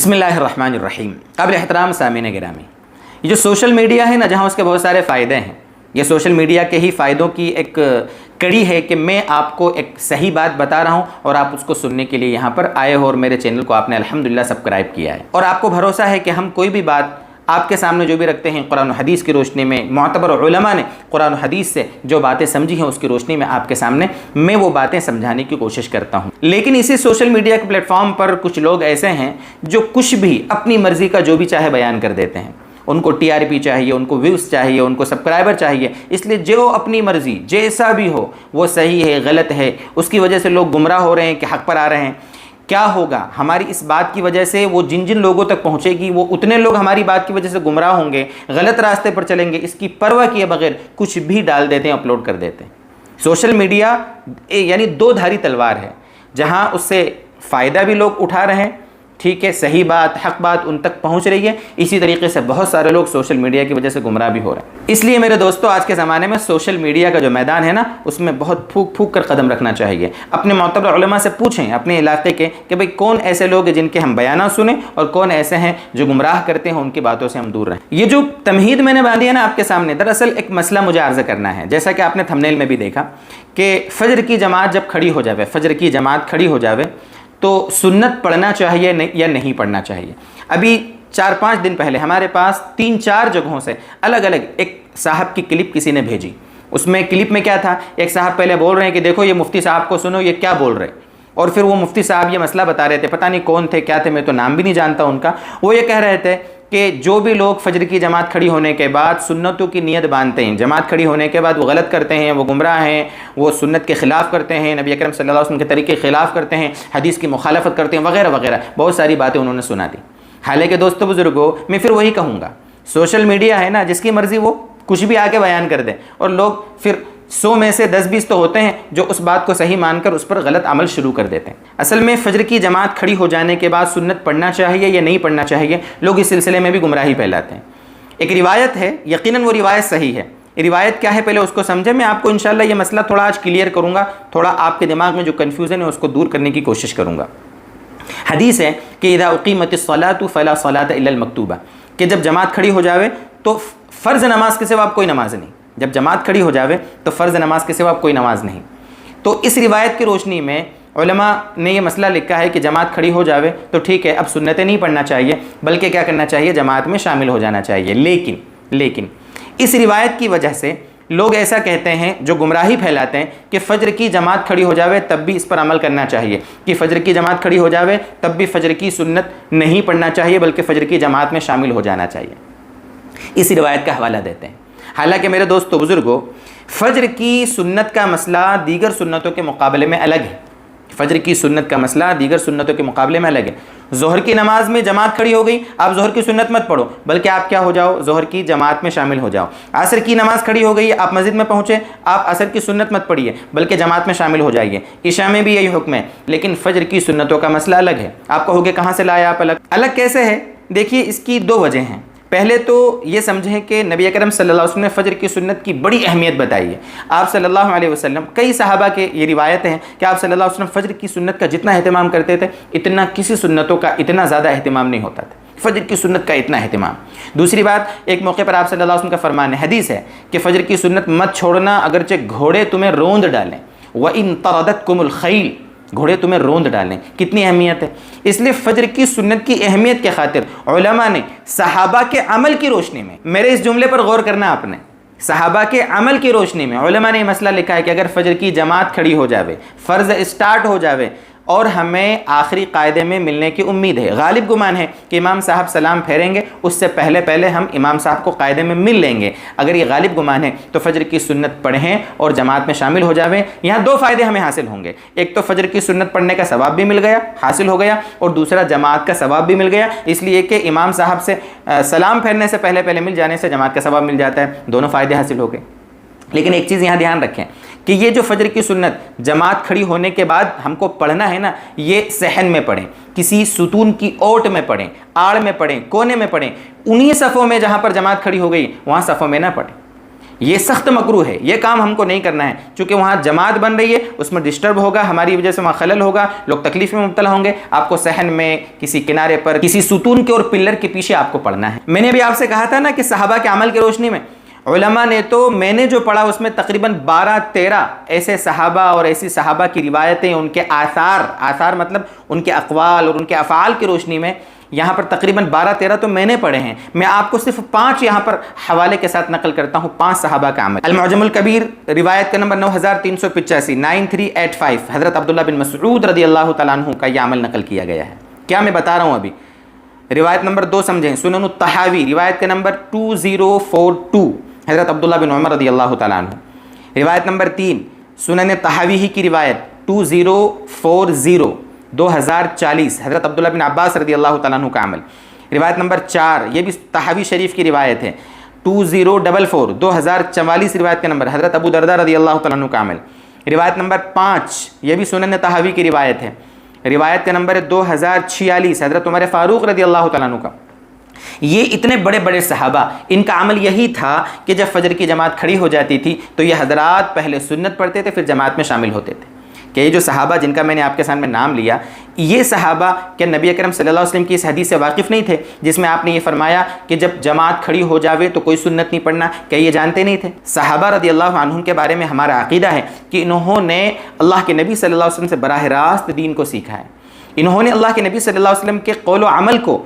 بسم اللہ الرحمن الرحیم۔ قابل احترام سامعین گرامی، یہ جو سوشل میڈیا ہے نا، جہاں اس کے بہت سارے فائدے ہیں، یہ سوشل میڈیا کے ہی فائدوں کی ایک کڑی ہے کہ میں آپ کو ایک صحیح بات بتا رہا ہوں اور آپ اس کو سننے کے لیے یہاں پر آئے ہو اور میرے چینل کو آپ نے الحمدللہ سبسکرائب کیا ہے، اور آپ کو بھروسہ ہے کہ ہم کوئی بھی بات آپ کے سامنے جو بھی رکھتے ہیں قرآن و حدیث کی روشنی میں، معتبر علماء نے قرآن و حدیث سے جو باتیں سمجھی ہیں اس کی روشنی میں آپ کے سامنے میں وہ باتیں سمجھانے کی کوشش کرتا ہوں۔ لیکن اسی سوشل میڈیا کے پلیٹ فارم پر کچھ لوگ ایسے ہیں جو کچھ بھی اپنی مرضی کا جو بھی چاہے بیان کر دیتے ہیں۔ ان کو ٹی آر پی چاہیے، ان کو ویوز چاہیے، ان کو سبسکرائبر چاہیے، اس لیے جو اپنی مرضی جیسا بھی ہو وہ صحیح ہے غلط ہے، اس کی وجہ سے لوگ گمراہ ہو رہے ہیں کہ حق پر آ رہے ہیں۔ کیا ہوگا ہماری اس بات کی وجہ سے؟ وہ جن جن لوگوں تک پہنچے گی وہ اتنے لوگ ہماری بات کی وجہ سے گمراہ ہوں گے، غلط راستے پر چلیں گے، اس کی پرواہ کیے بغیر کچھ بھی ڈال دیتے ہیں، اپلوڈ کر دیتے ہیں۔ سوشل میڈیا یعنی دو دھاری تلوار ہے، جہاں اس سے فائدہ بھی لوگ اٹھا رہے ہیں، ٹھیک ہے، صحیح بات حق بات ان تک پہنچ رہی ہے، اسی طریقے سے بہت سارے لوگ سوشل میڈیا کی وجہ سے گمراہ بھی ہو رہے ہیں۔ اس لیے میرے دوستو، آج کے زمانے میں سوشل میڈیا کا جو میدان ہے نا، اس میں بہت پھونک پھونک کر قدم رکھنا چاہیے۔ اپنے معتبر علماء سے پوچھیں اپنے علاقے کے کہ بھئی کون ایسے لوگ ہیں جن کے ہم بیانات سنیں اور کون ایسے ہیں جو گمراہ کرتے ہیں، ان کی باتوں سے ہم دور رہیں۔ یہ جو تمہید میں نے باندھی ہے نا آپ کے سامنے، دراصل ایک مسئلہ مجھے عرض کرنا ہے۔ جیسا کہ آپ نے تھمبنیل میں بھی دیکھا کہ فجر کی جماعت جب کھڑی ہو جاوے، فجر کی جماعت کھڑی ہو جاوے تو سنت پڑھنا چاہیے یا نہیں پڑھنا چاہیے۔ ابھی 4-5 دن پہلے ہمارے پاس 3-4 جگہوں سے الگ الگ ایک صاحب کی کلپ کسی نے بھیجی۔ اس میں کلپ میں کیا تھا، ایک صاحب پہلے بول رہے ہیں کہ دیکھو یہ مفتی صاحب کو سنو یہ کیا بول رہے، اور پھر وہ مفتی صاحب یہ مسئلہ بتا رہے تھے، پتہ نہیں کون تھے کیا تھے، میں تو نام بھی نہیں جانتا ان کا۔ وہ یہ کہہ رہے تھے کہ جو بھی لوگ فجر کی جماعت کھڑی ہونے کے بعد سنتوں کی نیت باندھتے ہیں، جماعت کھڑی ہونے کے بعد وہ غلط کرتے ہیں، وہ گمراہ ہیں، وہ سنت کے خلاف کرتے ہیں، نبی اکرم صلی اللہ علیہ وسلم کے طریقے کے خلاف کرتے ہیں، حدیث کی مخالفت کرتے ہیں، وغیرہ وغیرہ بہت ساری باتیں انہوں نے سنا دی۔ حالانکہ دوستو بزرگوں، میں پھر وہی کہوں گا، سوشل میڈیا ہے نا، جس کی مرضی وہ کچھ بھی آ کے بیان کر دے، اور لوگ پھر 100 میں سے 10-20 تو ہوتے ہیں جو اس بات کو صحیح مان کر اس پر غلط عمل شروع کر دیتے ہیں۔ اصل میں فجر کی جماعت کھڑی ہو جانے کے بعد سنت پڑھنا چاہیے یا نہیں پڑھنا چاہیے، لوگ اس سلسلے میں بھی گمراہی پھیلاتے ہیں۔ ایک روایت ہے، یقیناً وہ روایت صحیح ہے۔ روایت کیا ہے پہلے اس کو سمجھیں، میں آپ کو انشاءاللہ یہ مسئلہ تھوڑا آج کلیئر کروں گا، تھوڑا آپ کے دماغ میں جو کنفیوژن ہے اس کو دور کرنے کی کوشش کروں گا۔ حدیث ہے کہ اذا اقیمت الصلاۃ فلا صلاۃ الا المکتوبہ، کہ جب جماعت کھڑی ہو جاوے تو فرض نماز کے سوا کوئی نماز نہیں، جب جماعت کھڑی ہو جاوے تو فرض نماز کے سوا کوئی نماز نہیں۔ تو اس روایت کی روشنی میں علماء نے یہ مسئلہ لکھا ہے کہ جماعت کھڑی ہو جاوے تو ٹھیک ہے، اب سنتیں نہیں پڑھنا چاہیے بلکہ کیا کرنا چاہیے، جماعت میں شامل ہو جانا چاہیے۔ لیکن اس روایت کی وجہ سے لوگ ایسا کہتے ہیں جو گمراہی پھیلاتے ہیں کہ فجر کی جماعت کھڑی ہو جاوے تب بھی اس پر عمل کرنا چاہیے، کہ فجر کی جماعت کھڑی ہو جاوے تب بھی فجر کی سنت نہیں پڑھنا چاہیے بلکہ فجر کی جماعت میں شامل ہو جانا چاہیے۔ اس روایت کا حوالہ دیتے ہیں۔ حالانکہ میرے دوستو بزرگوں، فجر کی سنت کا مسئلہ دیگر سنتوں کے مقابلے میں الگ ہے۔ فجر کی سنت کا مسئلہ دیگر سنتوں کے مقابلے میں الگ ہے۔ ظہر کی نماز میں جماعت کھڑی ہو گئی، آپ ظہر کی سنت مت پڑھو بلکہ آپ کیا ہو جاؤ، ظہر کی جماعت میں شامل ہو جاؤ۔ عصر کی نماز کھڑی ہو گئی، آپ مسجد میں پہنچے، آپ عصر کی سنت مت پڑھیے بلکہ جماعت میں شامل ہو جائیے۔ عشاء میں بھی یہی حکم ہے، لیکن فجر کی سنتوں کا مسئلہ الگ ہے۔ آپ کہو گے کہاں سے لایا آپ الگ کیسے ہے؟ دیکھیے اس کی 2 وجہ ہیں۔ پہلے تو یہ سمجھیں کہ نبی اکرم صلی اللہ علیہ وسلم نے فجر کی سنت کی بڑی اہمیت بتائی ہے۔ آپ صلی اللہ علیہ وسلم، کئی صحابہ کے یہ روایتیں ہیں کہ آپ صلی اللہ علیہ وسلم فجر کی سنت کا جتنا اہتمام کرتے تھے اتنا کسی سنتوں کا اتنا زیادہ اہتمام نہیں ہوتا تھا، فجر کی سنت کا اتنا اہتمام۔ دوسری بات، ایک موقع پر آپ صلی اللہ علیہ وسلم کا فرمان ہے، حدیث ہے کہ فجر کی سنت مت چھوڑنا اگرچہ گھوڑے تمہیں روند ڈالیں، وَإِن طَرَدَتْكُمُ الْخَيْلُ، گھوڑے تمہیں روند ڈالیں۔ کتنی اہمیت ہے! اس لیے فجر کی سنت کی اہمیت کے خاطر علماء نے صحابہ کے عمل کی روشنی میں، میرے اس جملے پر غور کرنا آپ نے، صحابہ کے عمل کی روشنی میں علماء نے یہ مسئلہ لکھا ہے کہ اگر فجر کی جماعت کھڑی ہو جاوے، فرض اسٹارٹ ہو جاوے اور ہمیں آخری قاعدے میں ملنے کی امید ہے، غالب گمان ہے کہ امام صاحب سلام پھیریں گے، اس سے پہلے ہم امام صاحب کو قاعدے میں مل لیں گے، اگر یہ غالب گمان ہے تو فجر کی سنت پڑھیں اور جماعت میں شامل ہو جاویں۔ یہاں 2 فائدے ہمیں حاصل ہوں گے، ایک تو فجر کی سنت پڑھنے کا ثواب بھی مل گیا، حاصل ہو گیا، اور دوسرا جماعت کا ثواب بھی مل گیا، اس لیے کہ امام صاحب سے سلام پھیرنے سے پہلے مل جانے سے جماعت کا ثواب مل جاتا ہے، دونوں فائدے حاصل ہو گئے۔ لیکن ایک چیز یہاں دھیان رکھیں کہ یہ جو فجر کی سنت جماعت کھڑی ہونے کے بعد ہم کو پڑھنا ہے نا، یہ صحن میں پڑھیں، کسی ستون کی اوٹ میں پڑھیں، آڑ میں پڑھیں، کونے میں پڑھیں، انہی صفوں میں جہاں پر جماعت کھڑی ہو گئی وہاں صفوں میں نہ پڑھیں۔ یہ سخت مکروہ ہے، یہ کام ہم کو نہیں کرنا ہے، چونکہ وہاں جماعت بن رہی ہے، اس میں ڈسٹرب ہوگا، ہماری وجہ سے وہاں خلل ہوگا، لوگ تکلیف میں مبتلا ہوں گے۔ آپ کو صحن میں کسی کنارے پر کسی ستون کے اور پلر کے پیچھے آپ کو پڑھنا ہے۔ میں نے بھی آپ سے کہا تھا نا کہ صحابہ کے عمل کی روشنی میں علماء نے تو، میں نے جو پڑھا اس میں تقریباً 12-13 ایسے صحابہ اور ایسی صحابہ کی روایتیں، ان کے آثار مطلب ان کے اقوال اور ان کے افعال کی روشنی میں یہاں پر تقریباً 12-13 تو میں نے پڑھے ہیں۔ میں آپ کو صرف 5 یہاں پر حوالے کے ساتھ نقل کرتا ہوں، 5 صحابہ کا عمل۔ المعجم الکبیر روایت کا نمبر 9385 9385، حضرت عبداللہ بن مسعود رضی اللہ تعالیٰ عنہ کا یہ عمل نقل کیا گیا ہے۔ کیا میں بتا رہا ہوں ابھی؟ روایت نمبر 2 سمجھیں، سنن الطحاوی روایت کا نمبر 2042، حضرت عبداللہ بن عمر رضی اللہ تعالیٰ عنہ۔ روایت نمبر 3 سنن طحاوی ہی کی روایت 2040 2040، حضرت عبداللہ بن عباس رضی اللہ تعالیٰ عنہ کا عمل۔ روایت نمبر 4 یہ بھی طحاوی شریف کی روایت ہے 2044 2044 روایت کا نمبر، حضرت ابو درداء رضی اللہ تعالیٰ عنہ کا عمل۔ روایت نمبر 5 یہ بھی سنن طحاوی کی روایت ہے، روایت کا نمبر 2046، حضرت عمر فاروق رضی اللہ تعالیٰ عنہ کا۔ یہ اتنے بڑے بڑے صحابہ، ان کا عمل یہی تھا کہ جب فجر کی جماعت کھڑی ہو جاتی تھی تو یہ حضرات پہلے سنت پڑھتے تھے، پھر جماعت میں شامل ہوتے تھے۔ کہ یہ جو صحابہ جن کا میں نے آپ کے سامنے نام لیا، یہ صحابہ کہ نبی اکرم صلی اللہ علیہ وسلم کی اس حدیث سے واقف نہیں تھے جس میں آپ نے یہ فرمایا کہ جب جماعت کھڑی ہو جاوے تو کوئی سنت نہیں پڑھنا؟ کہ یہ جانتے نہیں تھے؟ صحابہ رضی اللہ عنہم کے بارے میں ہمارا عقیدہ ہے کہ انہوں نے اللہ کے نبی صلی اللہ علیہ وسلم سے براہ راست دین کو سیکھا ہے، انہوں نے اللہ کے نبی صلی اللہ علیہ وسلم کے قول و عمل کو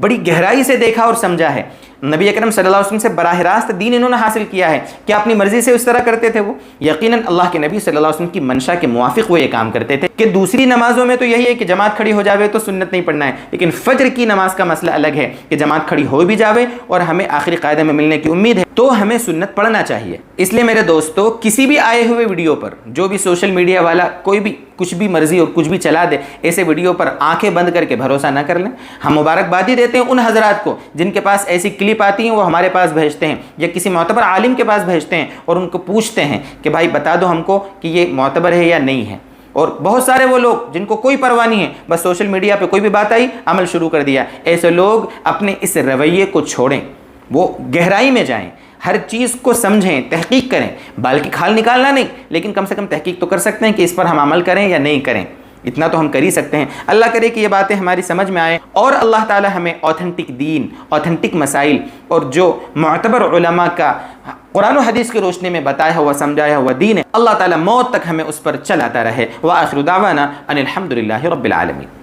بڑی گہرائی سے دیکھا اور سمجھا ہے۔ نبی اکرم صلی اللہ علیہ وسلم سے براہ راست دین انہوں نے حاصل کیا ہے۔ کیا اپنی مرضی سے اس طرح کرتے تھے وہ؟ یقیناً اللہ کے نبی صلی اللہ علیہ وسلم کی منشا کے موافق وہ یہ کام کرتے تھے کہ دوسری نمازوں میں تو یہی ہے کہ جماعت کھڑی ہو جاوے تو سنت نہیں پڑھنا ہے، لیکن فجر کی نماز کا مسئلہ الگ ہے کہ جماعت کھڑی ہو بھی جاوے اور ہمیں آخری قاعدے میں ملنے کی امید ہے تو ہمیں سنت پڑھنا چاہیے۔ اس لیے میرے دوستو، کسی بھی آئے ہوئے ویڈیو پر جو بھی سوشل میڈیا والا کوئی بھی کچھ بھی مرضی اور کچھ بھی چلا دے، ایسے ویڈیو پر آنکھیں بند کر کے بھروسہ نہ کر لیں۔ ہم مبارکبادی دیتے ہیں ان حضرات کو جن کے پاس ایسی کلپ آتی ہیں، وہ ہمارے پاس بھیجتے ہیں یا کسی معتبر عالم کے پاس بھیجتے ہیں اور ان کو پوچھتے ہیں کہ بھائی بتا دو ہم کو کہ یہ معتبر ہے یا نہیں ہے۔ اور بہت سارے وہ لوگ جن کو کوئی پرواہ نہیں ہے، بس سوشل میڈیا پہ کوئی بھی بات آئی عمل شروع کر دیا۔ ایسے لوگ اپنے اس رویے کو چھوڑیں، وہ گہرائی میں جائیں، ہر چیز کو سمجھیں، تحقیق کریں، بلکہ کھال نکالنا نہیں، لیکن کم سے کم تحقیق تو کر سکتے ہیں کہ اس پر ہم عمل کریں یا نہیں کریں۔ اتنا تو ہم کر ہی سکتے ہیں۔ اللہ کرے کہ یہ باتیں ہماری سمجھ میں آئیں اور اللہ تعالی ہمیں اوتھنٹک دین، اوتھنٹک مسائل اور جو معتبر علماء کا قرآن و حدیث کی روشنی میں بتایا ہوا سمجھایا ہوا دین ہے، اللہ تعالی موت تک ہمیں اس پر چلاتا رہے۔ وآخر دعوانا ان الحمد للہ رب العالمین۔